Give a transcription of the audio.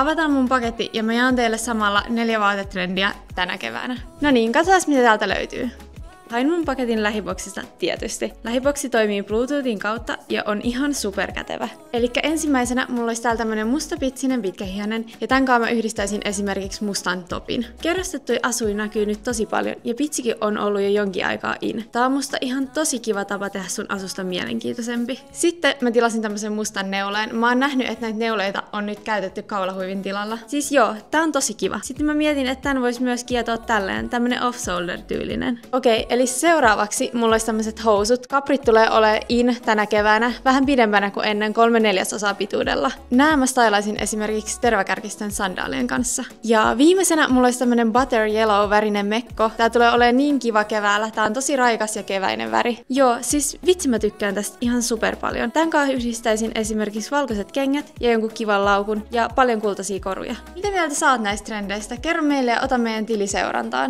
Avataan mun paketti ja mä jaan teille samalla 4 vaatetrendiä tänä keväänä. No niin, katsotaan mitä täältä löytyy. Hain mun paketin Lähiboxista tietysti. Lähiboxi toimii Bluetoothin kautta ja on ihan superkätevä. Elikkä ensimmäisenä mulla olisi täällä tämmönen mustapitsinen pitkähihanen ja tän kanssa mä yhdistäisin esimerkiksi mustan topin. Kerrostettui asuin näkyy nyt tosi paljon ja pitsikin on ollut jo jonkin aikaa in. Tää on musta ihan tosi kiva tapa tehdä sun asusta mielenkiintoisempi. Sitten mä tilasin tämmösen mustan neuleen. Mä oon nähnyt, että näitä neuleita on nyt käytetty kaulahuivin tilalla. Siis joo, tää on tosi kiva. Sitten mä mietin, että tän vois myös kietoa tälleen, tämmönen off-shoulder tyylinen. Okei, eli seuraavaksi mulla olisi tämmöiset housut. Kaprit tulee olemaan in tänä keväänä, vähän pidempänä kuin ennen 3/4 pituudella. Nää mä stylaisin esimerkiksi terväkärkisten sandaalien kanssa. Ja viimeisenä mulla olisi tämmönen butter yellow värinen mekko. Tää tulee olemaan niin kiva keväällä. Tää on tosi raikas ja keväinen väri. Joo, siis vitsi mä tykkään tästä ihan super paljon. Tän kanssa yhdistäisin esimerkiksi valkoiset kengät ja jonkun kivan laukun ja paljon kultaisia koruja. Mitä mieltä sä oot näistä trendeistä? Kerro meille ja ota meidän tiliseurantaan.